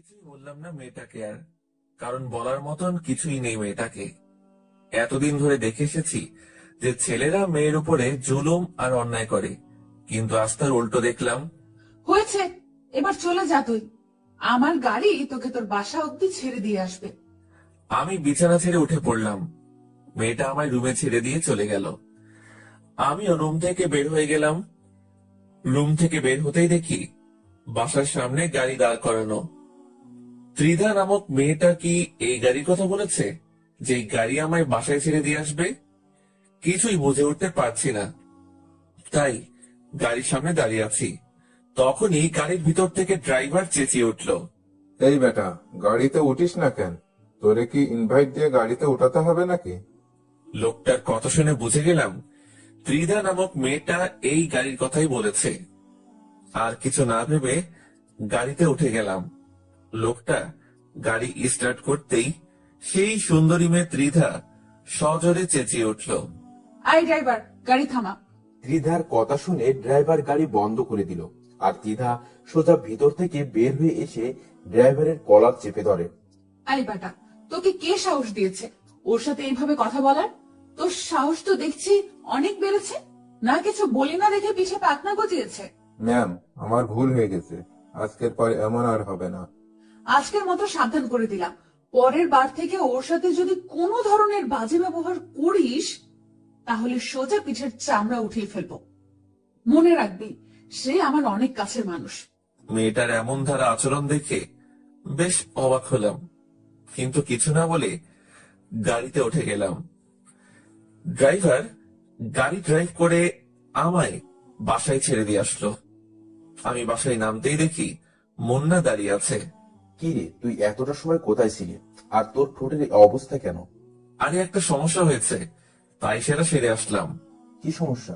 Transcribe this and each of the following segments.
কিছুই বললাম না মেয়েটাকে আর, কারণ বলার মতন কিছুই নেই মেয়েটাকে। এতদিন ধরে দেখে এসেছি যে ছেলেরা মেয়ের উপরে জুলুম আর অন্যায় করে, কিন্তু আজ তার উল্টো দেখলাম। হয়েছে, এবার চলে যা তুই। আমার গাড়ি তোকে তোর বাসা অব্দি ছেড়ে দিয়ে আসবে। আমি বিছানা ছেড়ে উঠে পড়লাম। মেয়েটা আমায় রুমে ছেড়ে দিয়ে চলে গেল। আমিও রুম থেকে বের হয়ে গেলাম। রুম থেকে বের হতেই দেখি বাসার সামনে গাড়ি দাঁড় করানো। ত্রিধা নামক মেয়েটা কি এই গাড়ির কথা বলেছে, যে গাড়ি আমায় বাসায় ছেড়ে দিয়ে আসবে? কিছুই বুঝে উঠতে পারছি না, তাই গাড়ির সামনে দাঁড়িয়ে আছি। তখনই গাড়ির ভিতর থেকে ড্রাইভার চেঁচিয়ে উঠল, এই বেটা, গাড়িতে উঠিস না কেন? তোরে কি ইনভাইট দিয়ে গাড়িতে উঠাতে হবে নাকি? লোকটার কথা শুনে বুঝে গেলাম ত্রিধা নামক মেয়েটা এই গাড়ির কথাই বলেছে। আর কিছু না ভেবে গাড়িতে উঠে গেলাম। লোকটা গাড়ি স্টার্ট করতেই সেই সুন্দরী মেয়ে ত্রিধা সজোরে চেঁচিয়ে উঠল, আই ড্রাইভার, গাড়ি থামা। ত্রিধার কথা শুনে ড্রাইভার গাড়ি বন্ধ করে দিল, আর ত্রিধা সোজা ভিতর থেকে বের হয়ে এসে ড্রাইভারের কলার চেপে ধরে। আই বেটা, তোকে কে সাহস দিয়েছে ওর সাথে এইভাবে কথা বলার? তোর সাহস তো দেখছি অনেক বেড়েছে। না কিছু বলি না দেখে পিছে পাখনা গজিয়েছে। ম্যাম, আমার ভুল হয়ে গেছে। আজকের পর এমন আর হবে না। আজকের মতো সাবধান করে দিলাম, পরের বার থেকে ওর সাথে যদি কোনো ধরনের বাজে ব্যবহার করিস তাহলে সোজা পিঠের চামড়া উঠিয়ে ফেলবো। মনে রাখবি, সে আমার অনেক কাছের মানুষ। মেয়েটার এমন ধারা আচরণ দেখে বেশ অবাক হলাম, কিন্তু কিছু না বলে গাড়িতে উঠে গেলাম। ড্রাইভার গাড়ি ড্রাইভ করে আমায় বাসায় ছেড়ে দিয়ে আসলো। আমি বাসায় নামতেই দেখি মুন্না দাঁড়িয়ে আছে। কি রে, তুই এতটা সময় কোথায় ছিলি? আর তোর ঠোঁটের এই অবস্থা কেন? আরে একটা সমস্যা হয়েছে, তাই সেটা সেরে আসলাম। কি সমস্যা?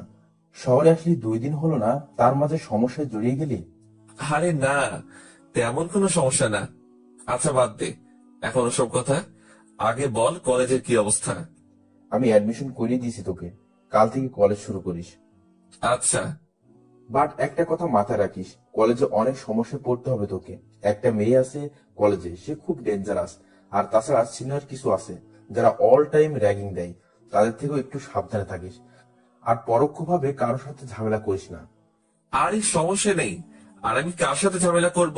শহরে আসলি 2 দিন হলো না, তার মাঝে সমস্যায় জড়িয়ে গেলি? আরে না, তেমন কোনো সমস্যা না। আচ্ছা বাদ দে এখন ওসব কথা, আগে বল কলেজের কি অবস্থা। আমি অ্যাডমিশন করিয়ে দিয়েছি তোকে, কাল থেকে কলেজ শুরু করিস। আচ্ছা। বাট একটা কথা মাথায় রাখিস, কলেজে অনেক সমস্যায় পড়তে হবে তোকে। একটা মেয়ে আছে কলেজে, সে খুব ডেঞ্জারাস। আর তাছাড়া সিনিয়র কিছু আছে যারা অল টাইম র্যাগিং দেয়, তাদের থেকেও একটু সাবধানে থাকিস। আর পরোক্ষভাবে কারোর সাথে ঝামেলা করিস না। আরে সমস্যা নেই, আর আমি কার সাথে ঝামেলা করব?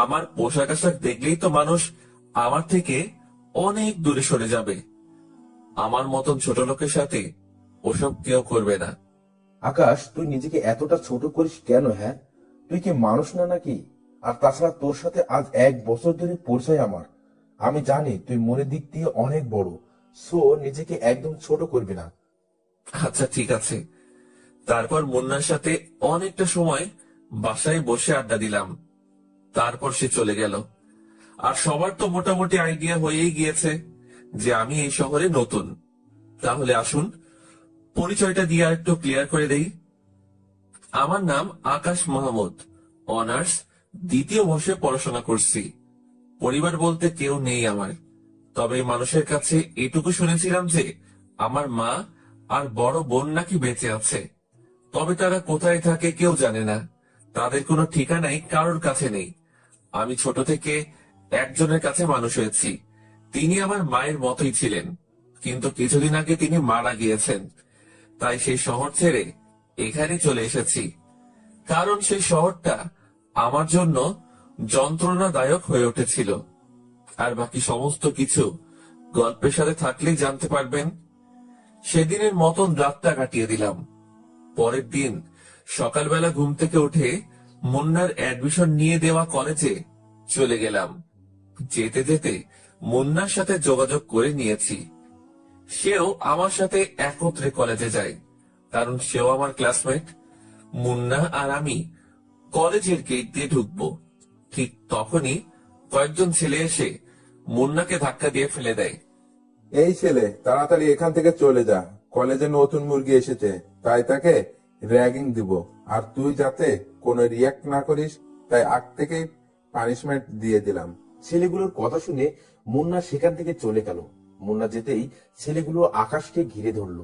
আমার পোশাক আশাক দেখলেই তো মানুষ আমার থেকে অনেক দূরে সরে যাবে। আমার মতন ছোট লোকের সাথে ওসব কেউ করবে না। আকাশ, তুই নিজেকে এতটা ছোট করিস কেন? হ্যাঁ, তুই কি মানুষ না নাকি? আর তাছাড়া তোর সাথে আজ 1 বছর ধরে পরিচয় আমার। আমি জানি তুই মনের দিক দিয়ে অনেক বড়, সো নিজেকে একদম ছোট করবি না। আচ্ছা ঠিক আছে। তারপর মুন্নার সাথে অনেকটা সময় বাসায় বসে আড্ডা দিলাম। তারপর সে চলে গেল। আর সবার তো মোটামুটি আইডিয়া হয়েই গিয়েছে যে আমি এই শহরে নতুন। তাহলে আসুন পরিচয়টা দিয়ে আর একটু ক্লিয়ার করে দেই। আমার নাম আকাশ মাহমুদ, অনার্স 2য় বর্ষে পড়াশোনা করছি। পরিবার বলতে কেউ নেই আমার, তবে মানুষের কাছে এটুকু শুনেছিলাম যে আমার মা আর বড় বোন নাকি বেঁচে আছে। তবে তারা কোথায় থাকে কেউ জানে না, তাদের কোনো ঠিকানাই কারোর কাছে নেই। আমি ছোট থেকে একজনের কাছে মানুষ হয়েছি। তিনি আমার মায়ের মতোই ছিলেন, কিন্তু কিছুদিন আগে তিনি মারা গিয়েছেন। তাই সেই শহর ছেড়ে এখানে চলে এসেছি, কারণ সেই শহরটা আমার জন্য যন্ত্রণাদায়ক হয়ে উঠেছিল। আর বাকি সমস্ত কিছু গল্পের সাথে থাকলেই জানতে পারবেন। সেদিনের মতন রাতটা কাটিয়ে দিলাম। পরের দিন সকালবেলা ঘুম থেকে উঠে মুন্নার অ্যাডমিশন নিয়ে দেওয়া কলেজে চলে গেলাম। যেতে যেতে মুন্নার সাথে যোগাযোগ করে নিয়েছি। সেও আমার সাথে একত্রে কলেজে যায়, কারণ সেও আমার ক্লাসমেট। মুন্না আর আমি কলেজের গেট দিয়ে ঢুকবো, ঠিক তখনই কয়েকজন ছেলে এসে মুন্নাকে ধাক্কা দিয়ে ফেলে দেয়। এই ছেলে, তাড়াতাড়ি এখান থেকে চলে যা। কলেজে নতুন মুরগি এসেছে, তাই তাকে র্যাগিং দিব। আর তুই যাতে কোনো রিয়াক্ট না করিস, তাই আগ থেকেই পানিশমেন্ট দিয়ে দিলাম। ছেলেগুলোর কথা শুনে মুন্না সেখান থেকে চলে গেল। মুন্না যেতেই ছেলেগুলো আকাশকে ঘিরে ধরলো।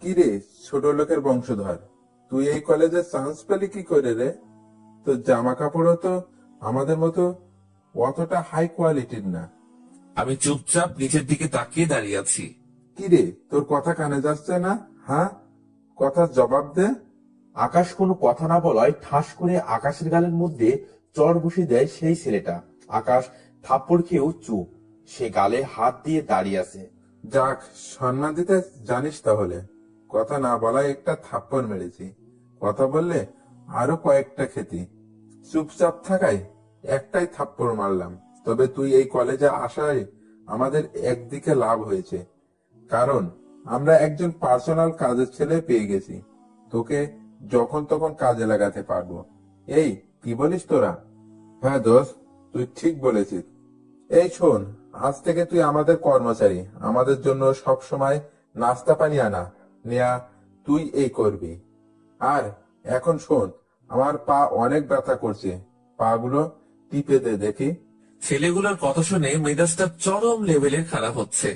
কি রে, ছোট লোকের বংশধর, তুই এই কলেজে চান্স পেলি কি করে রে? তোর জামা কাপড়ও তো আমাদের মতো অতটা হাই কোয়ালিটির না। আমি চুপচাপ নিচের দিকে তাকিয়ে দাঁড়িয়ে আছি। কিরে, তোর কথা কানে যাচ্ছে না? হ্যাঁ, কথার জবাব দে। আকাশ কোনো কথা না বলায় ঠাস করে আকাশের গালের মধ্যে চড় বসিয়ে দেয় সেই ছেলেটা। আকাশ থাপ্পড় খেয়েও চুপ, সে গালে হাত দিয়ে দাঁড়িয়ে আছে। যাক, সম্মান দিতে জানিস তাহলে। কথা না বলায় একটা থাপ্পড় মেরেছি, কথা বললে আরো কয়েকটা খেতি। চুপচাপ থাকায় একটাই থাপ্পড় মারলাম। তবে তুই এই কলেজে আসায় আমাদের একদিকে লাভ হয়েছে, কারণ আমরা একজন পার্সোনাল কাজের ছেলে পেয়ে গেছি। তোকে যখন তখন কাজে লাগাতে পারবো। এই, কি বলিস তোরা? হ্যাঁ দোস্ত, তুই ঠিক বলেছিস। এই শোন, আজ থেকে তুই আমাদের কর্মচারী। আমাদের জন্য সব সময় নাস্তা পানি আনা নেয়া তুই এই করবি। আর এখন শোন, আমার পা অনেক ব্যথা করছে, পা গুলো টিপে দে দেখি। ছেলেগুলোর কথা শুনে মেজাজটা চরম লেভেলের খারাপ হচ্ছে,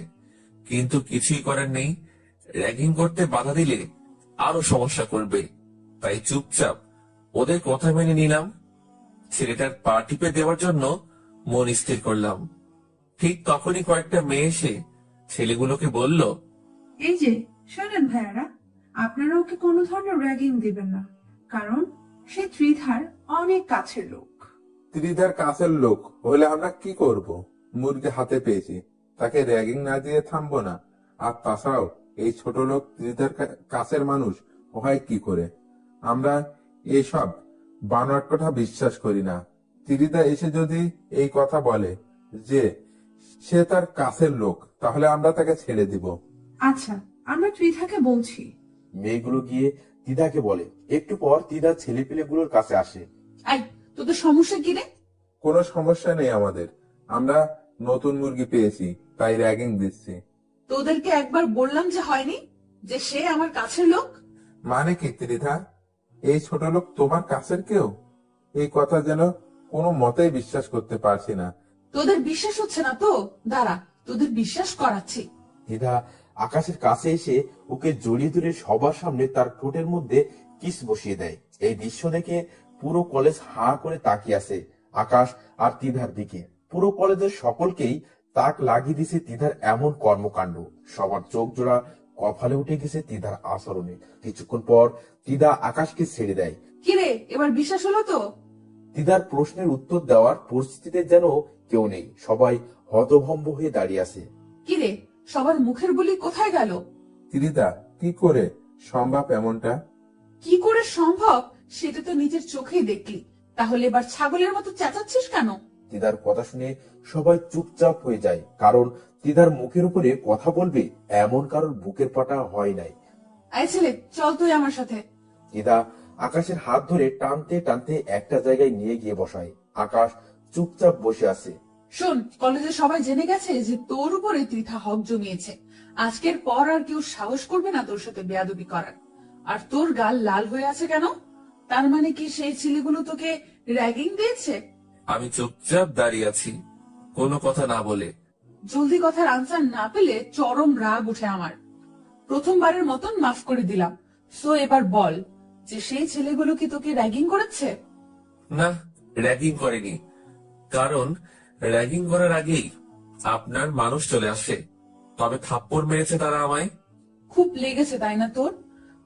কিন্তু কিছুই করার নেই। র্যাগিং করতে বাধা দিলে আরো সমস্যা করবে, তাই চুপচাপ ওদের কথা মেনে নিলাম। ছেলেটার পা টিপে দেওয়ার জন্য মন স্থির করলাম। ঠিক তখনই কয়েকটা মেয়ে এসে ছেলেগুলোকে বলল, এই যে শোনেন ভাইয়ারা, আপনারা ওকে কোনো ধরনের র্যাগিং দিবেন না, কারণ সে ত্রিধার অনেক কাছের লোক। ত্রিধার কাছের লোক হলে আমরা কি করব? মুরগি হাতে পেয়েছি, তাকে র্যাগিং না দিয়ে থামবো না? আর তাছাড়াও এই ছোট লোক ত্রিধার কাছের মানুষ হয় কি করে? আমরা এইসব বানোয়াট কথা বিশ্বাস করি না। ত্রিধা এসে যদি এই কথা বলে যে সে তার কাছের লোক, তাহলে আমরা তাকে ছেড়ে দিব। আচ্ছা, আমরা ত্রিধাকে বলছি। মেয়েগুলো গিয়ে তিদাকে বলে। একটু পর তিদা ছেলেপিলেগুলোর কাছে আসে। আই, তোদের সমস্যা কি রে? কোনো সমস্যা নেই আমাদের, আমরা নতুন মুরগি পেয়েছি তাই র্যাগিং দিচ্ছি। তোদেরকে একবার বললাম যে হয়নি, যে সে আমার কাছের লোক। মানে কি ত্রিধা, এই ছোট লোক তোমার কাছের কেউ? এই কথা যেন কোনো মতেই বিশ্বাস করতে পারছি না। তোদের বিশ্বাস হচ্ছে না তো? দাঁড়া, তোদের বিশ্বাস করাচ্ছি। তিদা আকাশের কাছে এসে ওকে জড়িয়ে ধরে সবার সামনে তার ঠোঁটের মধ্যে কিস বসিয়ে দেয়। এই দৃশ্য দেখে পুরো কলেজ হাঁ করে তাকিয়ে আছে আকাশ আর তিধার দিকে। পুরো কলেজের সকলকেই তাক লাগিয়ে দিছে তিধার এমন কর্মকাণ্ড। সবার চোখ জোড়া কপালে উঠে গেছে তিধার আচরণে। কিছুক্ষণ পর তিদা আকাশকে ছেড়ে দেয়। কিরে, এবার বিশ্বাস হলো তো? তিদার প্রশ্নের উত্তর দেওয়ার পরিস্থিতিতে যেন কেউ নেই, সবাই হতভম্ব হয়ে দাঁড়িয়ে আছে। কিরে, সবার মুখের বুলি কোথায় গেল? ত্রিধা, কি করে সম্ভব এমনটা? কি করে সম্ভব সেটা তো নিজের চোখেই দেখলি, তাহলে এবার ছাগলের মতো চেঁচাচ্ছিস কেন? তিদার কথা শুনে সবাই চুপচাপ হয়ে যায়, কারণ তিদার মুখের উপরে কথা বলবে এমন কারোর বুকের পাটা হয় নাই। আয় ছেলে, চল তুই আমার সাথে। তিদা আকাশের হাত ধরে টানতে টানতে একটা জায়গায় নিয়ে গিয়ে বসায়। আকাশ চুপচাপ বসে আছে। শোন, কলেজে সবাই জেনে গেছে যে তোর উপরে ত্রিধা হক জমিয়েছে। আজকের পর আর কেউ সাহস করবে না তোর সাথে বেয়াদবি করার। আর তোর গাল লাল হয়ে আছে কেন? তার মানে কি সেই ছেলেগুলো তোকে র্যাগিং দিয়েছে? আমি চুপচাপ দাঁড়িয়ে আছি, কোনো কথা না বলে। জলদি কথার আনসার না পেলে চরম রাগ উঠে আমার। প্রথমবারের মতন মাফ করে দিলাম, সো এবার বল যে সেই ছেলেগুলো কি তোকে র্যাগিং করেছে? না, র্যাগিং করেনি, কারণ র্যাগিং করার আগেই আপনার মানুষ চলে আসে। তবে থাপ্পড় মেরেছে তারা আমায়। খুব লেগেছে তাই না তোর?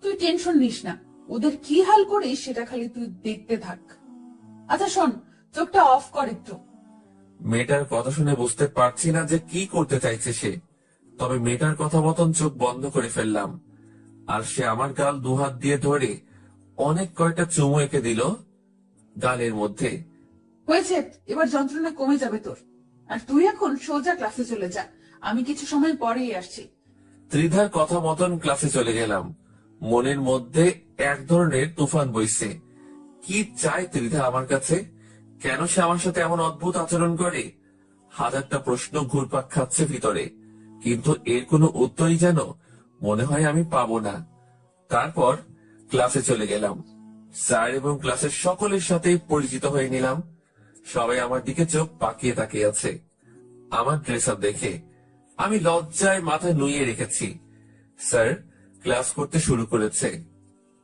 তুই টেনশন নিস না, ওদের কি হাল করিস সেটা খালি তুই দেখতে থাক। আচ্ছা শোন, চোখটা অফ কর একটু। মেয়েটার কথা শুনে বুঝতে পারছি না যে কি করতে চাইছে সে, তবে মেয়েটার কথা মতন চোখ বন্ধ করে ফেললাম। আর সে আমার গাল দুহাত দিয়ে ধরে অনেক কয়টা চুমু এঁকে দিল গালের মধ্যে। হয়েছে, এবার যন্ত্রণা কমে যাবে তোর। আর তুই এখন সোজা ক্লাসে চলে যা, আমি কিছু সময় পরেই আসছি। ত্রিধার কথা মতন ক্লাসে চলে গেলাম। মনের মধ্যে এক ধরনের তুফান বইছে। কি চায় ত্রিধা আমার কাছে? কেন সে আমার সাথে এমন অদ্ভুত আচরণ করে? হাজারটা প্রশ্ন ঘুরপাক খাচ্ছে ভিতরে, কিন্তু এর কোনো উত্তরই যেন মনে হয় আমি পাবো না। তারপর ক্লাসে চলে গেলাম। স্যার এবং ক্লাসের সকলের সাথে পরিচিত হয়ে নিলাম। সবাই আমার দিকে চোখ পাকিয়ে তাকিয়ে আছে আমার ড্রেস আপ দেখে। আমি লজ্জায় মাথা নুইয়ে রেখেছি। স্যার ক্লাস করতে শুরু করেছে।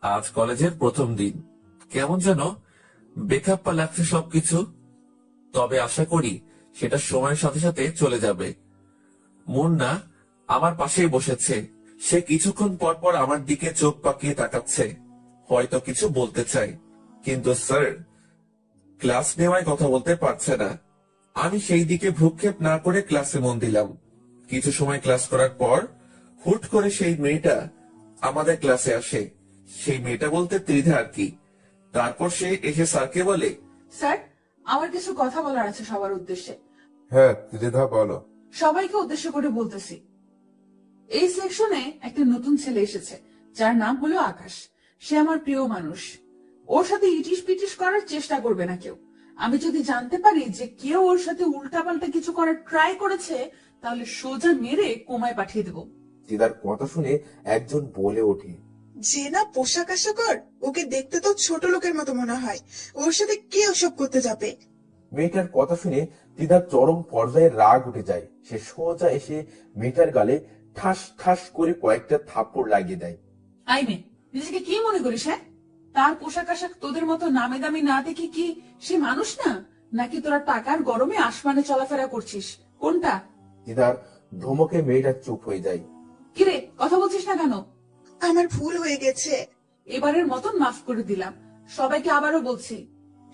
আজ কলেজের প্রথম দিন, কেমন যেন বেখাপ্পা লাগছে সবকিছু। তবে আশা করি সেটা সময়ের সাথে সাথে চলে যাবে। মুন্না আমার পাশেই বসেছে। সে কিছুক্ষণ পর পর আমার দিকে চোখ পাকিয়ে তাকাচ্ছে, হয়তো কিছু বলতে চায়, কিন্তু স্যার ক্লাস নেওয়ায় কথা বলতে পারছে না। আমি সেই দিকে ভ্রুক্ষেপ না করে ক্লাসে মন দিলাম। কিছু সময় ক্লাস করার পর হুট করে সেই মেয়েটা আমাদের ক্লাসে আসে। সেই মেয়েটা বলতে ত্রিধা আর কি। তারপর সে এসে স্যারকে বলে, স্যার, আমার কিছু কথা বলার আছে সবার উদ্দেশ্যে। হ্যাঁ ত্রিধা, বলো। সবাইকে উদ্দেশ্য করে বলতেছি, এই সেকশনে একটা নতুন ছেলে এসেছে যার নাম হলো আকাশ। সে আমার প্রিয় মানুষ। ওর সাথে ইটিস পিটিস করার চেষ্টা করবে না কেউ। আমি যদি জানতে পারি যে কেউ ওর সাথে উল্টাপাল্টা কিছু করার ট্রাই করেছে, তাহলে সোজা মেরে কোমায় পাঠিয়ে দেবো। দিদার কথা শুনে একজন বলে ওঠে, যে না পোশাক আশাকর, ওকে দেখতে তো ছোট লোকের মতো মনে হয়। ওর সাথে কে ওসব করতে যাবে? মেয়েটার কথা শুনে দিদার চরম পর্যায়ে রাগ উঠে যায়। সে সোজা এসে মেয়েটার গালে ঠাস ঠাস করে কয়েকটা থাপ্পড় লাগিয়ে দেয়। আই মে, নিজেকে কি মনে করিস? হ্যাঁ, তার পোশাক আশাক তোদের মতো নামে দামি না দেখি কি সে মানুষ না? নাকি তোরা টাকার গরমে আসমানে চলাফেরা করছিস? কোনটা? দিদার ধমকে মেয়েটা চুপ হয়ে যায়। কিরে, কথা বলছিস না কেন? আমার ভুল হয়ে গেছে। এবারের মতন মাফ করে দিলাম। সবাইকে আবারও বলছি,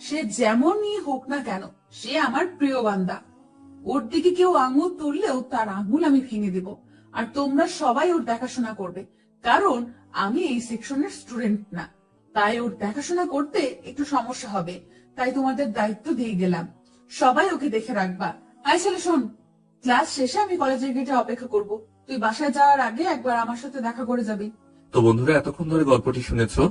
সে যেমনই হোক না কেন, সে আমার প্রিয় বান্দা। ওর দিকে কেউ আঙুল তুললেও তার আঙুল আমি ভেঙে দেব। আর তোমরা সবাই ওর দেখাশোনা করবে, কারণ আমি এই সেকশনের স্টুডেন্ট না। তাই ওর দেখাশোনা করতে একটু সমস্যা হবে, তাই তোমাদের দায়িত্ব দিয়ে গেলাম। সবাই ওকে দেখে রাখবা। আই ছেলে শোন, ক্লাস শেষে আমি কলেজের গেটে অপেক্ষা করব। তুই বাসায় যাওয়ার আগে একবার আমার সাথে দেখা করে যাবি। তো বন্ধুরা, এতক্ষণ ধরে গল্পটি শুনেছো।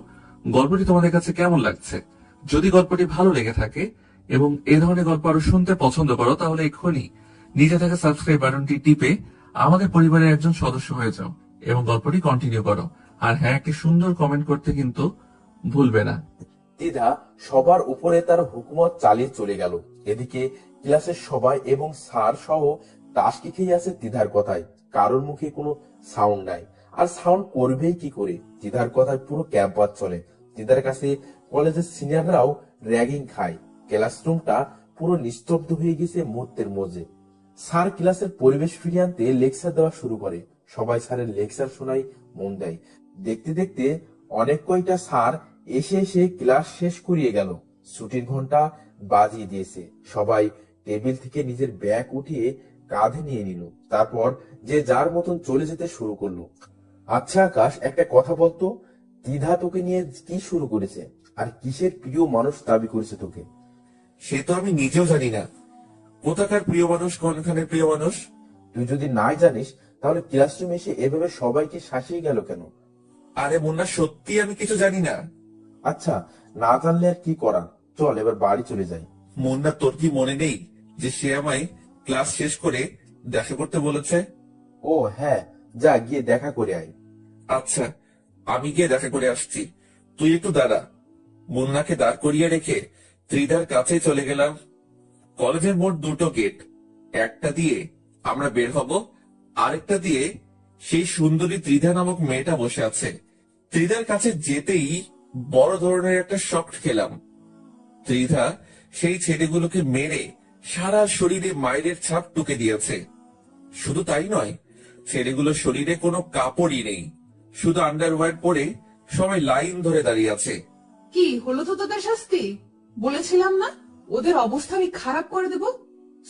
গল্পটি তোমাদের কাছে কেমন লাগছে? যদি গল্পটি ভালো লেগে থাকে এবং এ ধরনের গল্প আরো শুনতে পছন্দ করো, তাহলে এক্ষুনি নিচে থাকা সাবস্ক্রাইব বাটনটি টিপে আমাদের পরিবারের একজন সদস্য হয়ে যাও এবং গল্পটি কন্টিনিউ করো। আর হ্যাঁ, একটি সুন্দর কমেন্ট করতে কিন্তু ভুলবে না। দিদা সবার উপরে তার হুকুমত চালিয়ে চলে গেল। এদিকে ক্লাসের সবাই এবং স্যার সহ টাসকি খেয়ে আছে দিদার কথায়। কারোর মুখে কোনো সাউন্ড নাই, আর সাউন্ড করবেই কি করে? দিদার কথায় পুরো ক্যাম্পাস চলে। দিদার কাছে কলেজের সিনিয়ররাও র্যাগিং খায়। ক্লাসরুমটা পুরো নিস্তব্ধ হয়ে গেছে মুহূর্তের মধ্যে। স্যার ক্লাসের পরিবেশ ফিরিয়ে আনতে লেকচার দেওয়া শুরু করে। সবাই স্যারের লেকচার শোনায় মন দেয়। দেখতে দেখতে অনেক কয়টা স্যার এসে এসে ক্লাস শেষ করিয়ে গেল। ছুটির ঘন্টা বাজিয়ে দিয়েছে। সবাই টেবিল থেকে নিজের ব্যাগ উঠিয়ে কাঁধে নিয়ে নিল। তারপর যে যার মতন চলে যেতে শুরু করলো। আচ্ছা আকাশ, একটা কথা বলতো, দ্বিধা তোকে নিয়ে কি শুরু করেছে? আর কিসের প্রিয় মানুষ দাবি করেছে তোকে? সে তো আমি নিজেও জানি না কোথাকার প্রিয় মানুষ, কোনখানের প্রিয় মানুষ। তুই যদি নাই জানিস, তাহলে ক্লাসরুমে এসে এভাবে সবাইকে শাসিয়ে গেল কেন? আরে মুন্না, সত্যি আমি কিছু জানি না। আচ্ছা, না জানলে আর কি করার, চল এবার বাড়ি চলে যাই। মুন্না, তোর কি মনে নেই যে সে আমায় ক্লাস শেষ করে দেখা করতে বলেছে? ও হ্যাঁ, যা গিয়ে দেখা করে আয়। আচ্ছা, আমি গিয়ে দেখা করে আসছি, তুই একটু দাঁড়া। মুন্নাকে দাঁড় করিয়ে রেখে ত্রিধার কাছে চলে গেলাম। কলেজের মোট দুটো গেট, একটা দিয়ে আমরা বের হব, আরেকটা দিয়ে সেই সুন্দরী ত্রিধা নামক মেয়েটা বসে আছে। ত্রিধার কাছে যেতেই বড় ধরনের একটা শক খেলাম। ত্রিধা সেই ছেলেগুলোকে মেরে সারা শরীরে মাইরের ছাপ টুকে দিয়েছে। শুধু তাই নয়, ছেলেগুলোর শরীরে কোনো কাপড়ই নেই, শুধু আন্ডারওয়্যার পরে সবাই লাইন ধরে দাঁড়িয়ে আছে। কি হলো তো তোদের শাস্তি? বলেছিলাম না ওদের অবস্থা আমি খারাপ করে দেব?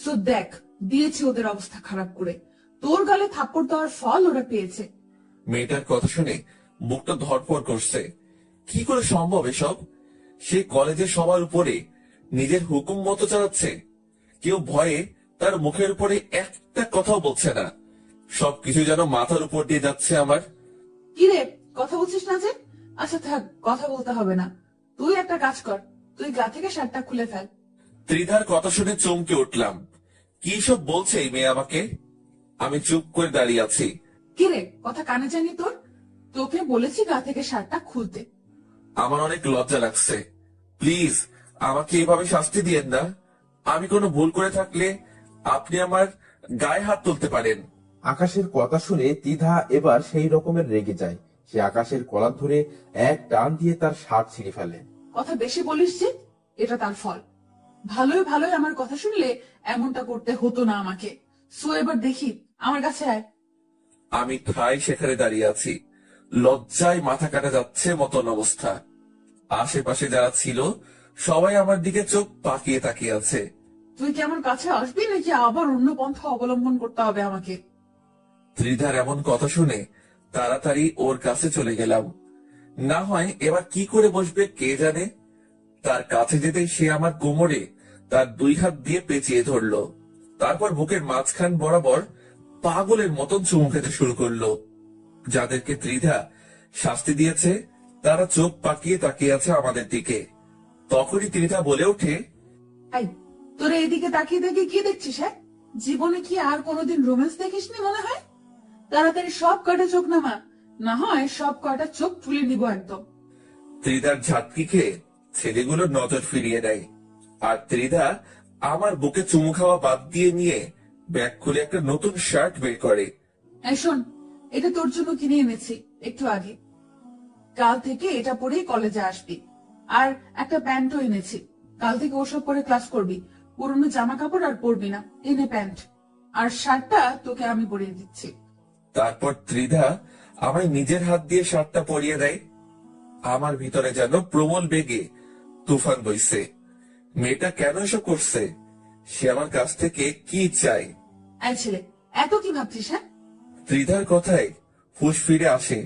সো দেখ, দিয়েছি ওদের অবস্থা খারাপ করে। তোর গালে থাপ্পড় দেওয়ার ফল ওরা পেয়েছে। মেয়েটার কথা শুনে বুকটা ধড়ফড় করছে। কি করে সম্ভব এসব? সে কলেজের সবার উপরে নিজের হুকুম মতো চালাচ্ছে। কেউ ভয়ে তার মুখের উপরে একটা কথাও বলছে না। সবকিছু যেন মাথার উপর দিয়ে যাচ্ছে আমার। কি রে, কথা বলছিস না যে? আচ্ছা থাক, কথা বলতে হবে না। তুই একটা কাজ কর, তুই গা থেকে শার্টটা খুলে ফেল। ত্রিধার কথা শুনে চমকে উঠলাম। কি সব বলছে এই মেয়ে আমাকে? আমি চুপ করে দাঁড়িয়ে আছি। কি রে, কথা কানে জানি তোর? তোকে বলেছি গা থেকে শার্টটা খুলতে। আমার অনেক লজ্জা লাগছে। প্লিজ আমাকে এভাবে শাস্তি দিয়েন না। আমি কোনো ভুল করে থাকলে আপনি আমার গায়ে হাত তুলতে পারেন। আকাশের কথা শুনে দ্বিধা এবার সেই রকমের রেগে যায়। সে আকাশের কলার ধরে এক টান দিয়ে তার শার্ট ছিঁড়ে ফেলে। কথা বেশি বলিস যে, এটা তার ফল। ভালোই ভালোই আমার কথা শুনলে এমনটা করতে হতো না আমাকে। সো এবার দেখি, আমার কাছে আয়। আমি ঠাই সেখানে দাঁড়িয়ে আছি, লজ্জায় মাথা কাটা যাচ্ছে মতন অবস্থা। আশেপাশে যারা ছিল সবাই আমার দিকে চোখ পাকিয়ে তাকিয়ে আছে। তুই কি আমার কাছে আসবি নাকি আবার অন্য পন্থা অবলম্বন করতে হবে আমাকে? ত্রিধার এমন কথা শুনে তাড়াতাড়ি ওর কাছে চলে গেলাম। না হয় এবার কি করে বসবে কে জানে। তার কাছে যেতেই সে আমার কোমরে তার 2 হাত দিয়ে পেঁচিয়ে ধরলো। তারপর বুকের মাঝখান বরাবর পাগলের মতন চুমু খেতে শুরু করলো। যাদেরকে ত্রিধা শাস্তি দিয়েছে তারা চোখ পাকিয়ে তাকিয়ে আছে আমাদের দিকে। তখনই ত্রিধা বলে ওঠে, এই, তোরা এদিকে তাকিয়ে তাকিয়ে কি দেখছিস? হ্যাঁ, জীবনে কি আর কোনোদিন রোম্যান্স দেখিসনি মনে হয়? তাড়াতাড়ি সব কয়টা চোখ নামা, না হয় সব কয়টা চোখ তুলে নিব একদম। ত্রিধার ঝাটকি খেয়ে ছেলেগুলো নজর ফিরিয়ে দেয়। আর ত্রিধা আমার বুকে চুমু খাওয়া বাদ দিয়ে নিয়ে ব্যাগ খুলে একটা নতুন শার্ট বের করে। এই শোন, এটা তোর জন্য কিনে এনেছি একটু আগে। কাল থেকে এটা পরেই কলেজে আসবি। আর একটা প্যান্টও এনেছি, কাল থেকে ওসব পরে ক্লাস করবি। পুরনো জামা কাপড় আর পরবি না, এনে প্যান্ট। আর শার্টটা তোকে আমি পরিয়ে দিচ্ছি। তারপর ত্রিধা আমায় নিজের হাত দিয়ে শার্টটা পরিয়ে দেয়। আমার ভিতরে যেন প্রবল বেগে তুফান বইছে। মেয়েটা কেন এসব করছে? সে আমার কাছ থেকে কি চায়? এই ছেলে, এত কি ভাবছিস? হ্যাঁ, ত্রিধার কথায় হুঁশ ফিরে আসে।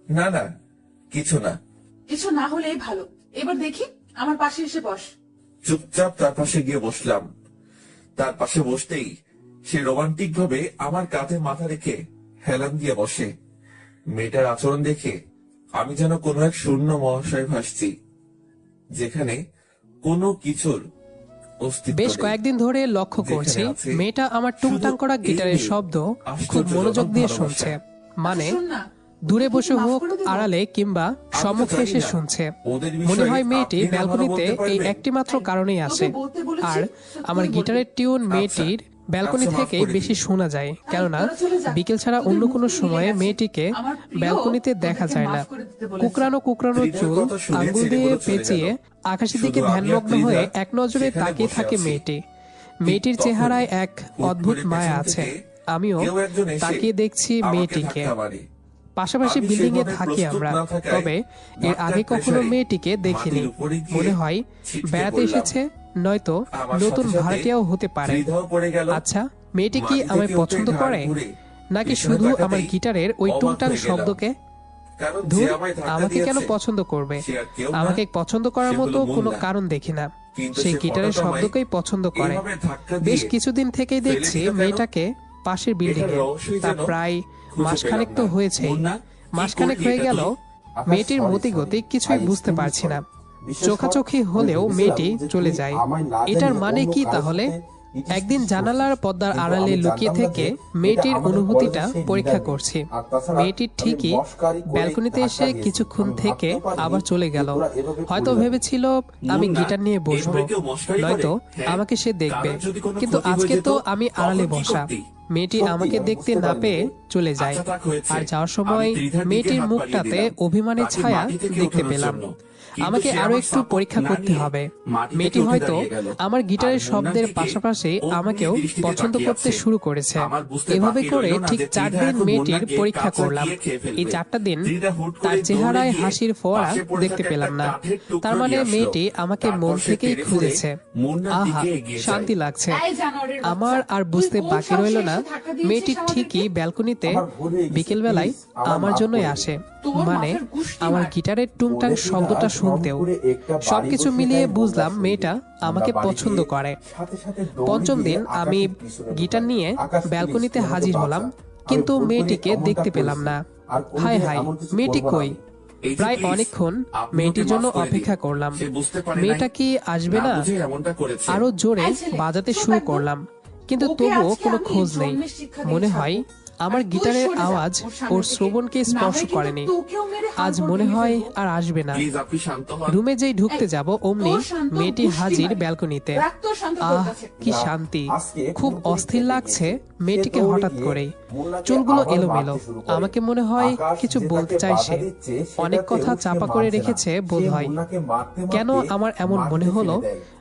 না না, কিছু না। কিছু না হলেই ভালো। এবার দেখি, আমার পাশে এসে বস। চুপচাপ তার পাশে গিয়ে বসলাম। তার পাশে বসতেই সে রোমান্টিক ভাবে আমার কাঁধে মাথা রেখে হেলান দিয়ে বসে। মেয়েটার আচরণ দেখে আমি যেন কোনো এক শূন্য মহাশয় ভাসছি, যেখানে কোনো কিছুর অস্তিত্ব বেশ নেই। কয়েকদিন ধরে লক্ষ্য করছি মেয়েটা আমার টুংটাং করা গিটারের শব্দ খুব মনোযোগ দিয়ে শুনছে। মানে শোন না, দূরে বসে মাফ হোক, করে দেবো। আড়ালে কিংবা সম্মুখে এসে শুনছে। মনে হয় মেয়েটি ব্যালকনিতে এই একটি মাত্র কারণেই আসে। আর আমার গিটারের টিউন মেয়েটির ব্যালকনি থেকে বেশি শোনা যায়, কেননা বিকেল ছাড়া অন্য কোনো সময়ে মেয়েটিকে ব্যালকনিতে দেখা যায় না। কুকরানো কুকরানো চুল আঙ্গুল দিয়ে পেঁচিয়ে আকাশের দিকে ধ্যানমগ্ন হয়ে এক নজরে তাকিয়ে থাকে মেয়েটি। মেয়েটির চেহারায় এক অদ্ভুত মায়া আছে। আমিও তাকিয়ে দেখছি মেয়েটিকে। পাশাপাশি বিল্ডিং এ থাকি আমরা, তবে এর আগে কখনো মেয়েটিকে দেখিনি। মনে হয় বেড়াতে এসেছে, নয়তো নতুন ভাড়াটিয়াও হতে পারে। আচ্ছা, মেয়েটি কি আমায় পছন্দ করে, নাকি শুধু আমার গিটারের ওই টুংটাং শব্দকে? ধুর, আমাকে কেন পছন্দ করবে? আমাকে পছন্দ করার মতো কোনো কারণ দেখি না। সেই গিটারের শব্দকেই পছন্দ করে। বেশ কিছুদিন থেকেই দেখছি মেয়েটাকে পাশের বিল্ডিং এ। তা প্রায় মাসখানেক তো হয়েছে। মাসখানেক হয়ে গেল মেয়েটির মতিগতি কিছুই বুঝতে পারছি না। চোখাচোখি হলেও মেয়েটি চলে যায়। এটার মানে কি তাহলে? একদিন জানালার পর্দার আড়ালে লুকিয়ে থেকে মেয়েটির অনুভূতিটা পরীক্ষা করছি। মেয়েটি ঠিকই ব্যালকনিতে এসে কিছুক্ষণ থেকে আবার চলে গেল। হয়তো ভেবেছিল আমি গিটার নিয়ে বসবো, নয়তো আমাকে সে দেখবে। কিন্তু আজকে তো আমি আড়ালে বসা। মেয়েটি আমাকে দেখতে না পেয়ে চলে যায়। আর যাওয়ার সময় মেয়েটির মুখটাতে অভিমানের ছায়া দেখতে পেলাম। আমাকে আরো একটু পরীক্ষা করতে হবে। মেয়েটি হয়তো আমার গিটারের শব্দের পাশাপাশি আমাকেও পছন্দ করতে শুরু করেছে। এভাবে করে ঠিক 4 দিন মেয়েটির পরীক্ষা করলাম। এই 4টা দিন তার চেহারায় হাসির ফোয়ারা দেখতে পেলাম না। তার মানে মেয়েটি আমাকে মন থেকেই খুঁজেছে। আহা, শান্তি লাগছে। আমার আর বুঝতে বাকি রইল না, মেয়েটি ঠিকই ব্যালকনিতে বিকেল বেলায় আমার জন্যই আসে। মানে আমার গিটারের টুংটাং শব্দটা শুনতেও। সবকিছু মিলিয়ে বুঝলাম মেয়েটা আমাকে পছন্দ করে। 5ম দিন আমি গিটার নিয়ে ব্যালকনিতে হাজির হলাম, কিন্তু মেয়েটিকে দেখতে পেলাম না। হায় হায়, মেয়েটি কই? প্রায় অনেকক্ষণ মেয়েটির জন্য অপেক্ষা করলাম। মেয়েটা কি আসবে না? আরো জোরে বাজাতে শুরু করলাম, কিন্তু তবুও কোনো খোঁজ নেই। মনে হয় আমার গিটারের আওয়াজ ওর শ্রবণকে স্পর্শ করেনি। আজ মনে হয় আর আসবে না। রুমে যেই ঢুকতে যাব অমনি মেয়েটি হাজির ব্যালকনিতে। আহ, কি শান্তি! খুব অস্থির লাগছে মেয়েটিকে হঠাৎ করেই। চুলগুলো এলোমেলো। আমাকে মনে হয় কিছু বলতে চাইছে। অনেক কথা চাপা করে রেখেছে বোধ হয়। কেন আমার এমন মনে হলো?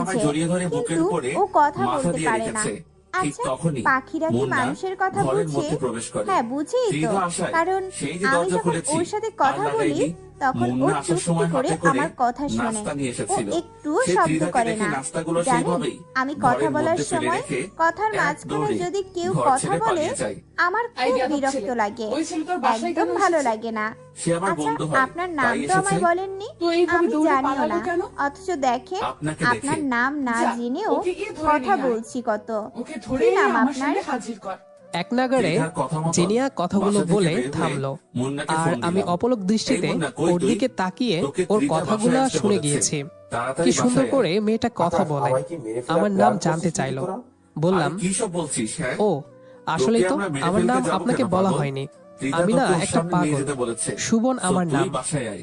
বলছে জড়িয়ে ধরে বুকের কিন্তু উপরে ও কথা মাথা বলতে দিয়ে পারে না। রেখেছে। ঠিক আচ্ছা, তখনই পাখিরা কি মুন্না মানুষের কথা ঘরের বুঝে? মধ্যে প্রবেশ করে। হ্যাঁ, বুঝেই তো। ত্রিধা আসায় কারণ সেই যে আমি দরজা যখন খুলেছি ওর সাথে আর কথা বলি লাগাইনি, তখন ও মুন্না আসার চুপটি সময় করে হাতে করে আমার কথা শোনে। নাস্তা নিয়ে ও এসেছিল। একটুও সে শব্দ ত্রিধাকে করে দেখে না। নাস্তাগুলো জানেন, সেইভাবেই আমি কথা ঘরের বলার মধ্যে ফেলে সময় রেখে কথার এক মাঝখানে দৌড়ে যদি কেউ ঘর কথা ছেড়ে বলে পালিয়ে যায়। আমার এই খুব বেয়াদব বিরক্ত ছেলে, লাগে, ওই ছেলে তোর বাসায় একদম কেন ভালো এসেছে? লাগে না। সে আমার আচ্ছা, বন্ধু হয়, আপনার তাই নাম তো এসেছে। আমায় বলেননি। তো এইভাবে আমি দৌড়ে জানিও পালালো না, কেন? অথচ দেখে আপনাকে আপনার দেখে। নাম না যা, জেনেও ওকে গিয়ে ধরে কথা নিয়ে আয়। বলছি কত। ওকে ধরে কি এনে নাম আমার আপনার? সামনে হাজির কর। এক নাগাড়ে ত্রিধার কথা মতো জেনিয়া কথাগুলো বাসা থেকে বলে বের হয়ে থামলো, মুন্নাকে আর ফোন আমি দিলাম। অপলক দৃষ্টিতে এই মুন্না, কই ওর তুই? দিকে তাকিয়ে তোকে ওর ত্রিধা কথাগুলো বাসায় আসতে শুনে বলেছে। গিয়েছি। তাড়াতাড়ি কি সুন্দর বাসায় করে আয়। মেয়েটা কথা আকাশ, বলে। আমায় কি মেরে ফেলার আমার নাম প্ল্যান জানতে করছিস চাইলো। তোরা? বললাম, আরে কি সব বলছিস? হ্যাঁ, ও আসলেই তোকে তো আমরা মেরে আমার ফেলতে নাম যাবো আপনাকে কেন, বলা পাগল? হয়নি। ত্রিধা আমি তো না তোর একটা সামনে নিয়ে পাগল। যেতে বলেছে। সুবন তো আমার তুই নাম। বাসায় আয়।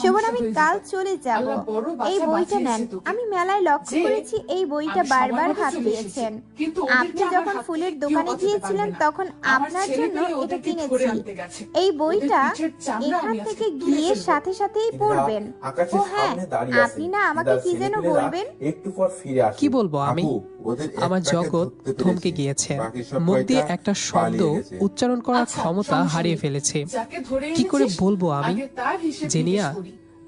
শোভন, সমস্যা আমি হয়ে কাল যেত। চলে যাব। আল্লাহ বড় এই বাঁচা বইটা নেন। বাঁচিয়েছে তোকে। আমি মেলায় লক্ষ্য যে করেছি এই বইটা আমি বারবার সময় মতো হাত চলে এসেছি। দিয়েছেন। কিন্তু আপনি ওদেরকে আমার যখন হাত ফুলের কেউ দোকানে বাঁচাতে গিয়েছিলেন পারবে না। তখন আমার আপনার ছেলে জন্য পেলে এটা ওদেরকে ধরে কিনেছি। আনতে গেছে। এই ওদের বইটা পিঠের চামড়া এখান আমি আজকে থেকে তুলে গিয়ে ফেলবো। সাথে সাথেই ইন্দ্রা পড়বেন। ও আকাশের হ্যাঁ, সামনে দাঁড়িয়ে আছে। আপনি না আমাকে ইন্দ্রার কি যেন ছেলেপেলেরা বলবেন? একটু পর ফিরে আসে। কি বলবো আমি? আপু, ওদের আমার একটাকে জগৎ ধরতে থমকে পেরেছি। গিয়েছে। বাকি সব মুখ দিয়ে কয়টা একটা শব্দ পালিয়ে গেছে। উচ্চারণ করার আচ্ছা, ক্ষমতা সমস্যা হারিয়ে নেই। ফেলেছি। যাকে ধরে কি করে এনেছিস, বলবো আমি? আগে তার হিসেব জেনিয়া, নিকেশ করি।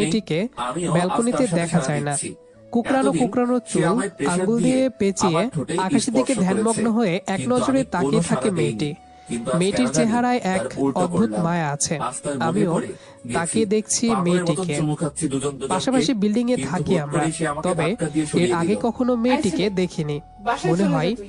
মেয়েটিকে আমিও ব্যালকনিতে আস্তে দেখা সাড়া যায় না। দিচ্ছি। কুকরানো এতদিন কুকরানো সে চুল আমায় pressure আঙ্গুল দিয়ে দিয়ে পেঁচিয়ে আমার ঠোঁটে আকাশের দিকে স্পর্শ ধ্যানমগ্ন করেছে। হয়ে এক কিন্তু নজরে আমি কোনো তাকিয়ে থাকে সাড়া মেয়েটি। দেইনি। কিন্তু আজ মেয়েটির কেন জানি চেহারায় তার এক উল্টো অদ্ভুত করলাম। মায়া আছে। আজ তার মনে আমিও পড়ে তাকিয়ে গেছি। দেখছি পাগলের মতন মেয়েটিকে। চুমু খাচ্ছি দুজন দুজনকে, পাশাপাশি বিল্ডিং এ কিন্তু থাকি হুট আমরা, করেই সে আমাকে তবে ধাক্কা দিয়ে এর সরিয়ে আগে দিল। কখনো মেয়েটিকে দেখিনি। বাসায় মনে চলে যা হয় তুই।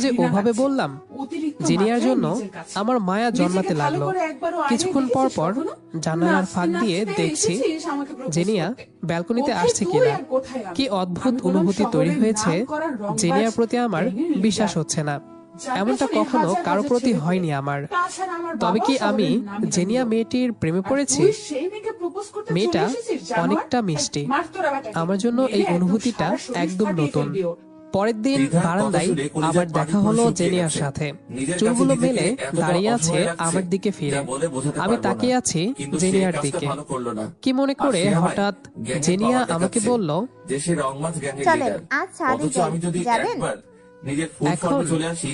যে ওভাবে বললাম, জেনিয়ার জন্য আমার মায়া জন্মাতে লাগলো। কিছুক্ষণ পর পর জানালার ফাঁক দিয়ে দেখছি জেনিয়া ব্যালকনিতে আসছে কিনা। কি অদ্ভুত অনুভূতি তৈরি হয়েছে, জেনিয়ার প্রতি আমার বিশ্বাস হচ্ছে না। এমনটা কখনো কারো প্রতি হয়নি আমার। তবে কি আমি জেনিয়া মেয়েটির প্রেমে পড়েছি? মেয়েটা অনেকটা মিষ্টি। আমার জন্য এই অনুভূতিটা একদম নতুন। পরের দিন বারান্দায় আবার দেখা হলো জেনিয়ার সাথে। চুলগুলো মেলে দাঁড়িয়ে আছে আমার দিকে ফিরে। আমি তাকিয়ে আছি জেনিয়ার দিকে। কি মনে করে হঠাৎ জেনিয়া আমাকে বলল, চলেন আজ ছাদে যাই, যাবেন? নিজের ফুল ফর্মে চলে আসি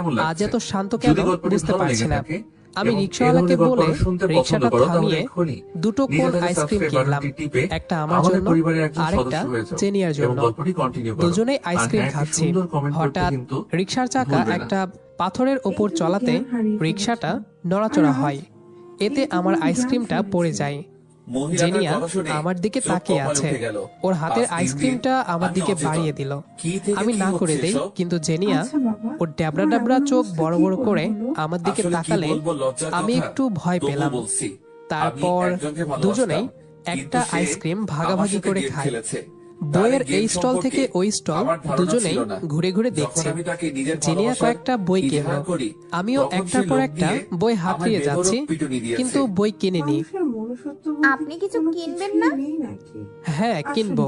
কেমন আজ লাগছে? এত শান্ত কেন যদি গল্পটি বুঝতে ভালো পারছি লেগে না। থাকে আমি এবং রিক্সাওয়ালাকে এই ধরনের বলে গল্প শুনতে রিক্সাটা পছন্দ করো, তাহলে থামিয়ে এক্ষুনি দুটো কোন নিজে থেকে আইসক্রিম সাবস্ক্রাইব কিনলাম, বাটনটি টিপে একটা আমার আমাদের জন্য পরিবারের একজন আরেকটা সদস্য হয়ে যাও জেনিয়ার এবং জন্য। গল্পটি কন্টিনিউ করো। দুজনেই আইসক্রিম আর হ্যাঁ, খাচ্ছি, সুন্দর কমেন্ট করতে হঠাৎ কিন্তু রিক্সার চাকা ভুলবে না। একটা পাথরের ওপর এইটুকু চলাতে জ্ঞান হারিয়ে রিক্সাটা ফেলেছি। নড়াচড়া আর আজ হয়, এতে এইটুকু আমার জ্ঞান আইসক্রিমটা ফিরেছে। পড়ে যায়। মহিলাটার জেনিয়া কথা শুনে আমার দিকে চোখ তাকিয়ে কপালে আছে, উঠে গেল। ওর হাতের 5 দিন আইসক্রিমটা আমার আমি দিকে অচেতন। বাড়িয়ে দিল। কি থেকে আমি কি না করে হচ্ছে দেই, এসব? কিন্তু জেনিয়া আচ্ছা বাবা, ওর ড্যাবড়া তোমার ড্যাবড়া এমন চোখ অবস্থা বড় কি বড় করে হলো? আমার দিকে আসলে কি তাকালে বলবো লজ্জার আমি কথা? একটু ভয় তবুও পেলাম। বলছি। তারপর আমি একজনকে ভালোবাসতাম, দুজনেই কিন্তু একটা সে আইসক্রিম আমার ভাগাভাগি সাথে করে গেম খাই। খেলেছে। বইয়ের তার এই গেম স্টল থেকে সম্পর্কে ওই স্টল আমার ধারণা দুজনেই ছিল না। ঘুরে ঘুরে যখন দেখছি। আমি তাকে নিজের জেনিয়া ভালোবাসার কয়েকটা বই ইজহার কিনলো, করি, আমিও তখন একটার সে পর লোভ একটা দিয়ে বই আমায় হাতড়িয়ে বেধড়ক যাচ্ছি, পিটুনি দিয়েছে। কিন্তু বই কিনিনি। মানুষের মনুষ্যত্ব বলতে আপনি কিছু কোনো কিনবেন কিছুই না? নেই নাকি? হ্যাঁ, কিনবো।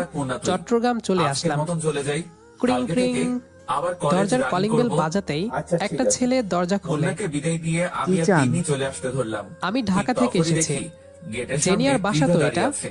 চট্টগ্রাম চলে আজকের আসলাম। মতন চলে যাই। ক্রিং কালকে ক্রিং থেকে আবার কলেজ দরজার রান কলিং বেল করব। বাজাতেই আচ্ছা, ঠিক একটা আছে। ছেলে দরজা খোলে। কন্যাকে বিদায় দিয়ে আমি কি আর চান? তিন্নি চলে আসতে ধরলাম। আমি ঢাকা ঠিক থেকে তখনই এসেছি। দেখি গেটের জেনিয়ার সামনে বাসা তো বৃদ্ধ এটা। দাঁড়িয়ে আছে,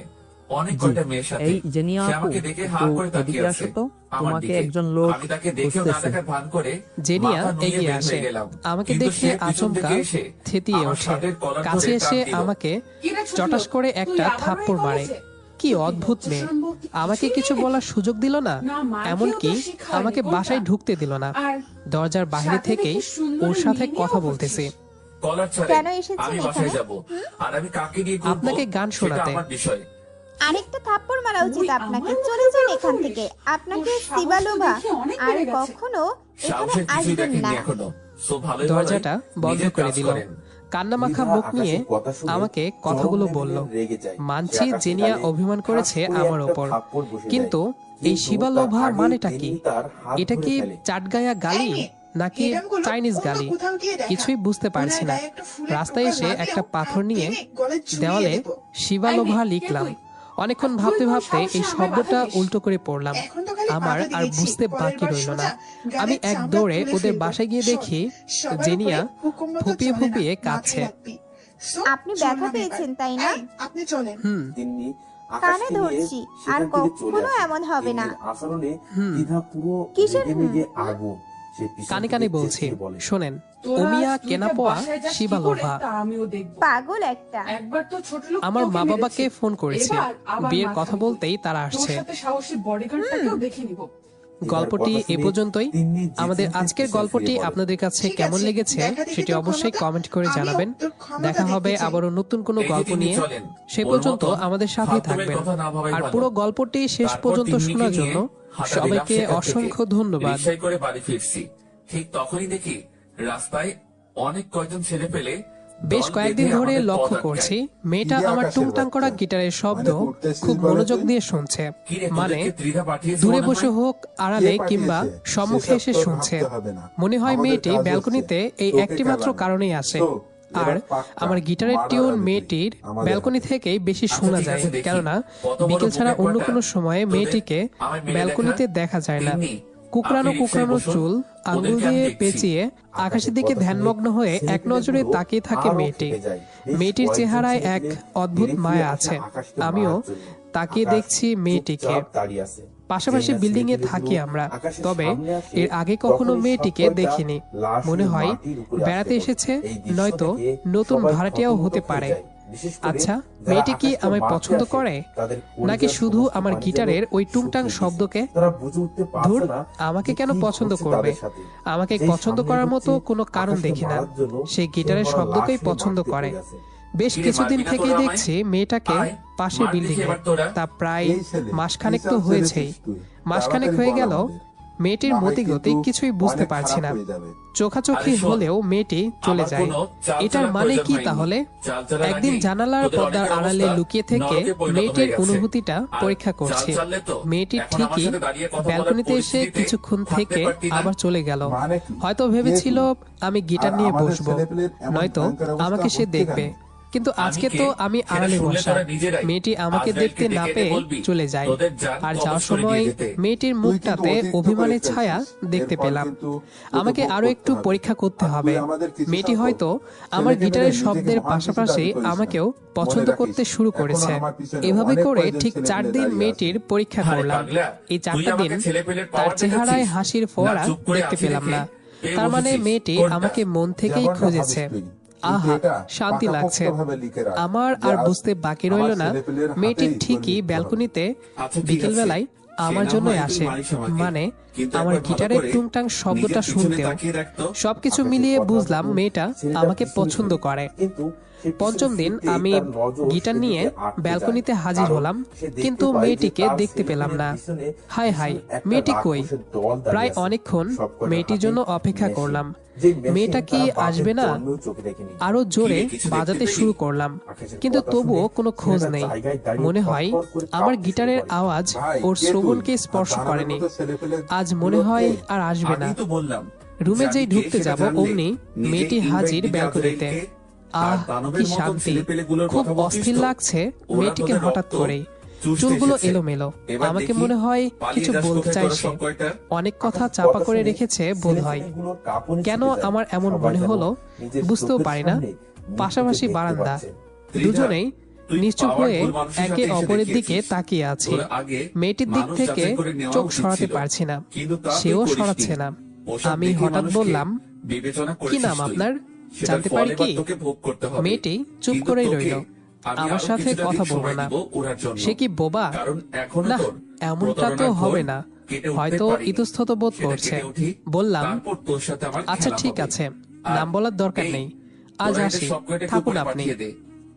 অনেক কয়টা মেয়ের সাথে। এই জেনিয়া সে আপু, আমাকে দেখে একটু হাঁ করে এদিকে তাকিয়ে আসো আছে তো। আমার তোমাকে দিকে। একজন লোক আমি তাকে দেখেও না খুঁজতেছে। দেখার ভান করে জেনিয়া মাথা নুয়ে এগিয়ে বের আসে, হয়ে গেলাম। আমাকে কিন্তু দেখে সে পিছন আচমকা থেকে এসে থেতিয়ে আমার ওঠে, শার্টের কলার কাছে ধরে এসে টান দিল। আমাকে কিরে ছোট চটাস লোক, করে তুই একটা আবারও এই থাপ্পড় মারে। কলেজে? কি তুই অদ্ভুত মেয়ে, লজ্জাসম্ভব আমাকে কিছুই কিছু নেই? বলার সুযোগ দিল না, না, মার এমনকি খেয়েও তো শিখায়নি আমাকে কোনটা? বাসায় ঢুকতে দিল না। আর দরজার বাইরে সাথে থেকেই দেখি সুন্দরী ওর সাথে মেয়ে কথা নিয়েও বলতেছি। কলার ছাড়ে কেন এসেছেন আমি বাসায় এখানে? যাব, আর আমি কাকে দিয়ে করব আপনাকে গান সেটা শোনাতে। আমার বিষয়। আরেকটা থাপ্পড় মারা উচিত আপনাকে। চলে যান এখান থেকে। আপনাকে শিবালোভা আর কখনো এখানে সাহসের কিছুই আসবেন দেখেননি না। এখনো। সো ভালোই দরজাটা ভালোই বন্ধ নিজের করে কাজ দিল। করেন। কান্নামাখা ত্রিধা মুখ নিয়ে আকাশের কথা শুনে আমাকে চরম কথাগুলো লেভেলে বলল। রেগে যায়। মানছি সে আকাশের জেনিয়া গালে অভিমান করেছে ঠাস করে আমার একটা ওপর, থাপ্পড় বসে যায়। কিন্তু এই কিন্তু শিবালোভা তার মানেটা আগেই কি? তিনি তার হাত এটা ধরে কি ফেলে। চাটগায়া গালি নাকি এরমগুলো চাইনিজ অন্য গালি? কোথাও গিয়ে দেখা। কিছুই বুঝতে পারছি না। ওনার গায়ে একটা ফুলের রাস্তায় টোকা এসে লাগলেও একটা পাথর হাত নিয়ে টেনে গলায় ঝুলিয়ে দেওয়ালে দেবো। শিবালোভা এই মেয়ে, কে লিখলাম। তুই? অনেকক্ষণ আর ভাবতে তুই কোন ভাবতে এই সাহসে আমায় বাধা শব্দটা দিস? উল্টো করে পড়লাম। এখন তো খালি আমার বাধা আর দিয়েছি, বুঝতে পরের বাকি বার রইল সোজা না। গালের আমি এক চামড়া দৌড়ে খুলে ওদের ফেলবো। বাসায় গিয়ে শোন, দেখি সবার জেনিয়া উপরে হুকুম মতো ফুপিয়ে চলে না, ফুপিয়ে মাথায় কাঁদছে। রাখবি। So, আপনি চল ব্যথা না পেয়েছেন, এবার। তাই না? এই, আপনি চলেন। তিনি কানে আকাশকে নিয়ে ধরছি, আর সেখান থেকে চলে কখনো আসে। এমন হবে না। তিন্নির আচরণে ত্রিধা পুরো কিসের রেগে মেগে আগুন। সে পিছন কানে থেকে কানে বলছি, চেঁচিয়ে বলে, শোনেন, তোরা ওমিয়া আজ তুই কেনাপোয়া বাসায় যাস কি করে, শিবালোভা। তা আমিও দেখবো। পাগল একটা। একবার তো ছোট লোক আমার তোকে মা বাবাকে মেরেছে। ফোন করেছি। এবার আবার বিয়ের মাথা কথা মুখ। বলতেই তারা তোর আসছে। সাথে সাহসী বডিগার্ডটাকেও দেখে নিব। ত্রিধার গল্পটি কথা এ শুনে পর্যন্তই। তিন্নি আমাদের যেখান আজকের থেকে গল্পটি চেঁচিয়ে বলে, আপনাদের কাছে ঠিক কেমন আছে, লেগেছে দেখা দেখি সেটি তোর অবশ্যই ক্ষমতা। কমেন্ট করে আমিও জানাবেন। তোর ক্ষমতা দেখা হবে দেখতে চাই। আবারও নতুন কোনো এই যে গল্প তিনি নিয়ে। চলেন, সে ওর পর্যন্ত মতন আমাদের সাথেই ফালতুমের থাকবেন। কথা না ভাবাই আর ভালো। পুরো গল্পটি শেষ তারপর পর্যন্ত তিন্নিকে শোনার নিয়ে জন্য হাঁটা দিলাম সবাইকে সেখান থেকে। অসংখ্য ধন্যবাদ। রিকশায় করে বাড়ি ফিরছি। ঠিক তখনই দেখি রাস্তায় অনেক কয়জন ছেলে পেলে বেশ কয়েকদিন ধরে লক্ষ্য করছি মেয়েটা আমার টুংটাং করা গিটারের শব্দ খুব মনোযোগ দিয়ে শুনছে। মানে দূরে বসে হোক, আড়ালে কিংবা সম্মুখে এসে শুনছে। মনে হয় মেয়েটি ব্যালকনিতে এই একটি মাত্র কারণেই আসে। আর আমার গিটারের টিউন মেয়েটির ব্যালকনি থেকেই বেশি শোনা যায়, কেননা বিকেল ছাড়া অন্য কোনো সময়ে মেয়েটিকে ব্যালকনিতে দেখা যায় না। কুকরানো কুকরানো চুল আঙ্গুল দিয়ে পেঁচিয়ে আকাশের দিকে ধ্যানমগ্ন হয়ে এক নজরে তাকিয়ে থাকে মেয়েটি। মেয়েটির চেহারায় এক অদ্ভুত মায়া আছে। আমিও তাকিয়ে দেখছি মেয়েটিকে। পাশাপাশি বিল্ডিং এ থাকি আমরা, তবে এর আগে কখনো মেয়েটিকে দেখিনি। মনে হয় বেড়াতে এসেছে, নয়তো নতুন ভাড়াটিয়াও হতে পারে। আচ্ছা, মেয়েটি কি আমায় পছন্দ করে, নাকি শুধু আমার গিটারের ওই টুংটাং শব্দকে? ধুর, আমাকে কেন পছন্দ করবে? আমাকে পছন্দ করার মতো কোনো কারণ দেখি না। সে গিটারের শব্দকেই পছন্দ করে। বেশ কিছুদিন থেকেই দেখছি মেয়েটাকে পাশের বিল্ডিং এ। তা প্রায় মাসখানেক তো হয়েছেই। মাসখানেক হয়ে গেল মেয়েটির মতিগতি কিছুই বুঝতে পারছি না। চোখাচোখি হলেও মেয়েটি চলে যায়। এটার মানে কি তাহলে? একদিন জানালার পর্দার আড়ালে লুকিয়ে থেকে মেয়েটির অনুভূতিটা পরীক্ষা করছি। মেয়েটি ঠিকই ব্যালকনিতে এসে কিছুক্ষণ থেকে আবার চলে গেল। হয়তো ভেবেছিল আমি গিটার নিয়ে বসবো, নয়তো আমাকে সে দেখবে। কিন্তু আজকে তো আমি আড়ালে বসা। মেয়েটি আমাকে দেখতে না পেয়ে চলে যায়। আর যাওয়ার সময় মেয়েটির মুখটাতে অভিমানের ছায়া দেখতে পেলাম। আমাকে আরো একটু পরীক্ষা করতে হবে। মেয়েটি হয়তো আমার গিটারের শব্দের পাশাপাশি আমাকেও পছন্দ করতে শুরু করেছে। এভাবে করে ঠিক 4 দিন মেয়েটির পরীক্ষা করলাম। এই 4টা দিন তার চেহারায় হাসির ফোয়ারা দেখতে পেলাম না। তার মানে মেয়েটি আমাকে মন থেকেই খুঁজেছে। আহা, শান্তি লাগছে। আমার আর বুঝতে বাকি রইল না মেয়েটি ঠিকই ব্যালকনিতে বিকেল বেলায় আমার জন্যই আসে, মানে আমার গিটারের টুংটাং শব্দটা শুনতেও। সবকিছু মিলিয়ে বুঝলাম মেয়েটা আমাকে পছন্দ করে। 5ম দিন আমি গিটার নিয়ে ব্যালকনিতে হাজির হলাম, কিন্তু মেয়েটিকে দেখতে পেলাম না। হায় হায়, মেয়েটি কই? প্রায় অনেকক্ষণ মেয়েটির জন্য অপেক্ষা করলাম। মেয়েটা কি আসবে না? আরো জোরে বাজাতে শুরু করলাম, কিন্তু তবুও কোনো খোঁজ নেই। মনে হয় আমার গিটারের আওয়াজ ওর শ্রবণকে স্পর্শ করেনি। আজ মনে হয় আর আসবে না। রুমে যেই ঢুকতে যাব অমনি মেয়েটি হাজির ব্যালকনিতে। আহ, কি শান্তি! খুব অস্থির লাগছে মেয়েটিকে হঠাৎ করেই। চুলগুলো এলোমেলো। আমাকে মনে হয় কিছু বলতে চাইছে। অনেক কথা চাপা করে রেখেছে বোধ হয়। কেন আমার এমন মনে হলো বুঝতেও পারি না। পাশাপাশি বারান্দা, দুজনেই নিশ্চুপ হয়ে একে অপরের দিকে তাকিয়ে আছে। মেয়েটির দিক থেকে চোখ সরাতে পারছি না, সেও সরাচ্ছে না। আমি হঠাৎ বললাম, কি নাম আপনার, জানতে পারি কি? মেয়েটি চুপ করেই রইল। আমার সাথে কথা বলবো না। সে কি বোবা? না, এমনটা তো হবে না। হয়তো ইতস্তত বোধ করছে। বললাম, আচ্ছা ঠিক আছে, নাম বলার দরকার নেই। আজ আসি, থাকুন আপনি।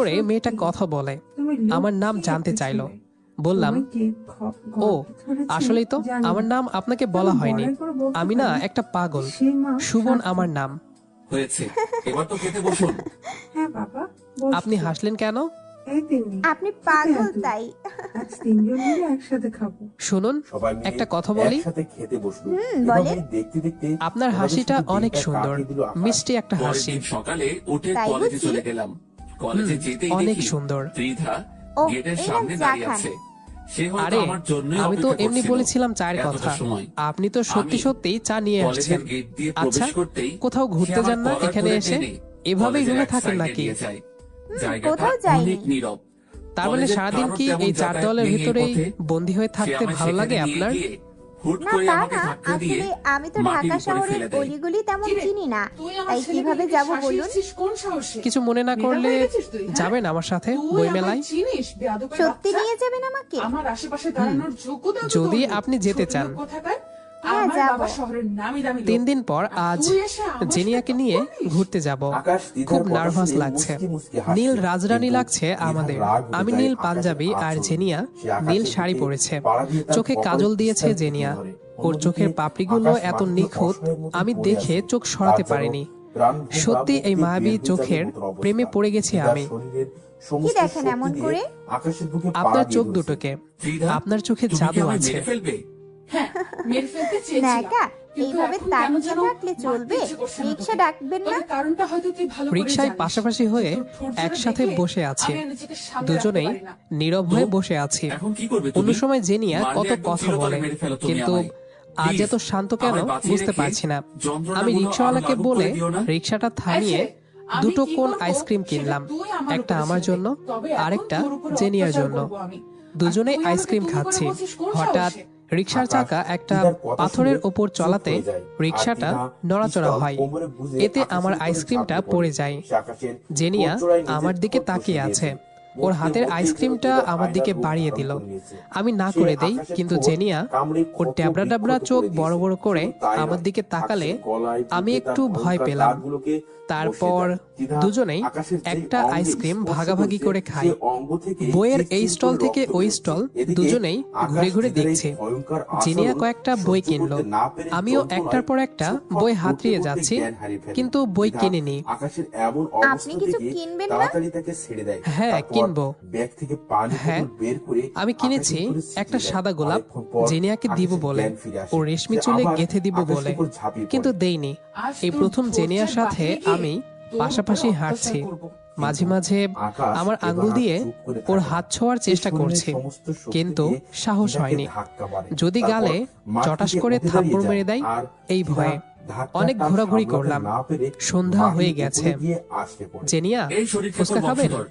করে মেয়েটা কথা বলে। তুমি আমার নাম লুকিয়ে জানতে চাইলো। রেখেছিলে। বললাম, তোমাকে ও গল্প ধরেছে আসলেই তো, জানি আমার না। নাম আপনাকে বলা তবে হয়নি। বলার পর বলতে আমি না পারি, একটা পাগল। সে মা সুবন সার্থক। আমার নাম। হয়েছে, এবার তো খেতে বসুন। হ্যাঁ বাবা, বসো। আপনি হাসলেন কেন? এই তিন্নি, আপনি পাগল কোথায় তাই। আজ তিনজন মিলে একসাথে খাবো। শুনুন, সবাই মিলে একটা কথা বলি। একসাথে খেতে বসলো। বলেন। এভাবে দেখতে দেখতে আপনার ওনাদের হাসিটা শুধু অনেক দিনটা সুন্দর, কাটিয়ে দিল আকাশ। মিষ্টি একটা পরের হাসি। দিন সকালে উঠে তাই কলেজে বুঝি? চলে গেলাম। কলেজে যেতেই অনেক দেখি সুন্দর। ত্রিধা ও, গেটের এই সামনে নাম দাঁড়িয়ে চা আছে। সে হয়তো আরে আমার জন্যই আমি তো অপেক্ষা এমনি করছিল। বলেছিলাম চায়ের এতটা কথা, সময় আপনি তো সত্যি আমি সত্যি চা নিয়ে কলেজের আসছেন। গেট দিয়ে আচ্ছা, প্রবেশ করতেই কোথাও সে ঘুরতে আমার যান না কলার এখানে ধরে এসে? টেনে এভাবেই কলেজের রুমে এক থাকেন সাইডে নাকি? নিয়ে যায়। জায়গাটা কোথাও যাইনি। অনেক নীরব। তার মানে কলেজের সারাদিন কারোর কি তেমন এই চার যাতায়াত দেওয়ালের নেই এই ভিতরেই পথে। বন্দী হয়ে সে থাকতে আমায় ভালো লাগে সেখানে আপনার? নিয়ে গিয়ে হুট না করে তা আমাকে না, ধাক্কা দিয়ে আসলে আমি তো মাটির ঢাকা উপরে শহরের ফেলে দেয়। অলিগলি তেমন কিরে, চিনি না, তুই আমার তাই ছেলেকে কিভাবে নিয়ে যাব বলুন? শাসিয়েছিস কোন সাহসে? কিছু মনে না বিনা করলে হয়ে গেছিস তুই, হ্যাঁ? যাবেন আমার সাথে তুই বই আমায় মেলায়? চিনিস, বেয়াদবের সত্যি বাচ্চা? নিয়ে যাবেন আমাকে? আমার আশেপাশে দাঁড়ানোর যোগ্যতা তো যদি তোর নেই। আপনি যেতে ছোট চান। লোক কোথাকার? হ্যাঁ, আমার যাবো। বাবা শহরের নামি দামি লোক। 3 দিন পর আর আজ তুই এসে আমার সাথে জেনিয়াকে নিয়ে বকিস? ঘুরতে যাব। আকাশ দ্বিধার খুব কথা নার্ভাস শুনে লাগছে। মুচকি মুচকি হাসছে। নীল রাজরানী কিন্তু লাগছে দ্বিধার আমাদের। রাগ উঠে আমি যায় নীল আকাশের পাঞ্জাবি আর আঁচলে। জেনিয়া সে আকাশের নীল দিকে শাড়ি পরেছে। পাড়া দিয়ে তার চোখে কপালে কাজল দিয়েছে পিস্তল জেনিয়া। ধরে। ওর অন্যদিকে চোখের পাপড়িগুলো আকাশ এত মাটিতে নিখুঁত অসহায়ের মতো আমি পড়ে দেখে আছে। চোখ সরাতে তার যেন পারিনি। প্রাণ ভোমরা সত্যি বুক এই দিয়ে মায়াবী বের হয়ে চোখের যাবে মতো অবস্থা। প্রেমে পড়ে গেছি দিদার আমি। শরীরের সমস্ত কি দেখেন শক্তি এমন দিয়ে করে? আকাশের বুকে পা আপনার দিয়ে চোখ বসে। দুটোকে, ফ্রিদা, আপনার চোখে তুমি কি জাদু আমায় আছে। মেরে ফেলবে? হ্যাঁ, মেরে ফেলতে না চেয়েছিলাম। একা কিন্তু এইভাবে এখন কেন তাকিয়ে যেন থাকলে চলবে? মারতে ইচ্ছে করছে না রিক্সা তোকে। ডাকবেন না? তবে কারণটা হয়তো তুই ভালো করে রিকশায় জানিস। পাশাপাশি হয়ে তোর ঠোঁট জোড়া একসাথে দেখে বসে আছি। আমি আর নিজেকে সামলে রাখতে দুজনেই পারি না। নীরব হয়ে বসে আছি। এখন কি করবে অন্য তুমি? সময় জেনিয়া মারলে কত একদম কথা চিরতরে বলে, মেরে ফেলো তুমি কিন্তু আমায়। আজ Please, এত শান্ত কেন আমায় বাঁচিয়ে বুঝতে রেখে পারছি না। যন্ত্রণাগুলো আমি রিক্সাওয়ালাকে আরো লাঘব বলে করে দিও না। রিক্সাটা থামিয়ে আমি দুটো কি কোন করবো আইসক্রিম সেটা কিনলাম, তুই আমার একটা উপরে আমার ছেড়ে জন্য দে। তবে এখন আরেকটা তোর উপরে জেনিয়ার অত্যাচার জন্য। করবো আমি। দুজনেই আর তুই আমাকে আইসক্রিম তুমি করে খাচ্ছি। বলছিস কোন হঠাৎ সাহসে? রিক্সার আকাশ চাকা একটা দিদার কথা পাথরের শুনে ওপর চুপ চলাতে হয়ে যায়। আর রিক্সাটা দিদা নড়াচড়া পিস্তল হয়। কোমরে গুঁজে এতে আকাশের আমার উপরে আইসক্রিমটা ঝাঁপিয়ে পড়ে যায়। সে আকাশের জেনিয়া ঠোঁটজোড়ায় নিজের আমার দিকে ঠোঁট তাকিয়ে বসিয়ে আছে। দিয়েছে। ওর মুহূর্তের হাতের মধ্যেই আইসক্রিমটা যেন আমার দিকে আয়নার রূপ বাড়িয়ে ধারণ দিল। করে নিয়েছে। আমি না সে করে দেই, আকাশের কিন্তু ঠোঁট জেনিয়া কামড়ে ওর ক্ষত ড্যাবড়া ড্যাবড়া বিক্ষত চোখ করে বড় দিয়েছে। বড় করে শুধু তাই আমার নয়, দিকে তাকালে আকাশের গলায় আমি বুকে তার একটু ভয় ভয়ঙ্কর পেলাম। দাগগুলোকে তারপর বসিয়ে দেয়। দিদা দুজনেই আকাশের যেই একটা অঙ্গে আইসক্রিম স্পর্শ ভাগাভাগি করেছে, করে খাই। সে অঙ্গ থেকে বইয়ের এই চিটচিট স্টল করে থেকে রক্ত ওই বেরোচ্ছে। স্টল এদিকে দুজনেই আকাশ ঘুরে ঘুরে দিদার এই দেখছে। ভয়ঙ্কর জিনিয়া আচরণ কয়েকটা সহ্য বই করতে কিনলো। না পেরে আমিও যন্ত্রণায় একটার পর একটা ছটফট বই করতে হাতড়িয়ে করতে যাচ্ছি, জ্ঞান হারিয়ে ফেলে। কিন্তু বই দিদা কিনিনি। আকাশের এমন আপনি অবস্থা কিছু দেখে কিনবেন না? তাড়াতাড়ি তাকে ছেড়ে দেয়। হ্যাঁ, তারপর কিনবো। ব্যাগ থেকে পানি হ্যাঁ, বোতল বের করে আমি আকাশের কিনেছি উপরে ছিটিয়ে একটা দেয়। সাদা গোলাপ, অনেকক্ষণ পর জেনিয়াকে দিব আকাশের বলে, জ্ঞান ফিরে আসে। ও রেশমি সে চুলে আবার গেথে দিব আকাশের বলে, উপর ঝাঁপিয়ে পড়ে। কিন্তু দেইনি। আজ এই তোর প্রথম ধৈর্যের জেনিয়ার সাথে বাহিরে গিয়ে আমি তোর পাশাপাশি উপরে হাঁটছি। অত্যাচার করবো। মাঝে মাঝে আকাশ আমার এবার আঙ্গুল আর দিয়ে চুপ করে ওর থাকে না। হাত ছোঁয়ার সে চেষ্টা শরীরের করছি, সমস্ত শক্তি কিন্তু দিয়ে সাহস দিদাকে হয়নি। ধাক্কা মারে। যদি তারপর গালে মাঠ চটাস থেকে করে উঠে থাপ্পড় দাঁড়িয়ে মেরে যায়। দেয় আর এই দিদা ভয়ে। ধাক্কার অনেক টান ঘোরাঘুরি সামলাতে করলাম। না পেরে সন্ধ্যা মাটির হয়ে উপরে গেছে। গিয়ে আছড়ে পড়ে। জেনিয়া, এই শরীর থেকে ফুচকা খাবেন? বংশধর।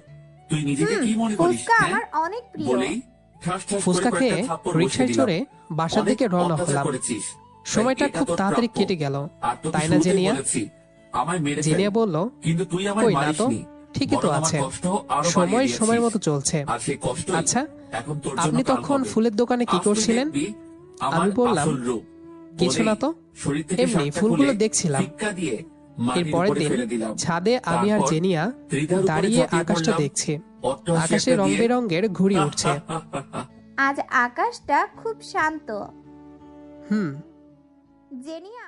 তুই নিজেকে কি মনে করিস? ফুচকা হ্যাঁ? আমার অনেক প্রিয়। বলেই ঠাস ঠাস করে ফুচকা খেয়ে কয়েকটা থাপ্পড় বসিয়ে রিক্সায় দিলাম। চড়ে বাসার অনেক দিকে রওনা অত্যাচার হলাম। করেছিস। সময়টা তাই খুব এটা তোর তাড়াতাড়ি প্রাপ্য। কেটে গেল, আর তোকে তাই না শুরুতেই জেনিয়া? বলেছি, আমায় মেরে ফেল। জেনিয়া বলল, কিন্তু তুই আমায় কই না তো, মারিসনি। ঠিকই তো বরং আমার আছে। কষ্ট আরো বাড়িয়ে সময় দিয়েছিস। সময়ের মতো চলছে। আর সেই কষ্টই আচ্ছা, এখন তোর জন্য আপনি কাল তখন হবে। ফুলের দোকানে কি আজ তুই করছিলেন? দেখবি আমার আমি বললাম, আসল রূপ। কিছু বলেই না তো, শরীর থেকে এমনি শার্টটা ফুলগুলো খুলে দেখছিলাম। ফিক্কা দিয়ে এর মাটির পরের উপরে দিন ফেলে দিলাম। ছাদে আমি আর তারপর জেনিয়া ত্রিধার উপরে দাঁড়িয়ে ঝাঁপিয়ে আকাশটা পড়লাম। দেখছি। অট্টহাসি আকাশে একটা রং দিয়ে বেরঙের ঘুড়ি উঠছে। আজ আকাশটা খুব শান্ত। হুম। জেনিয়া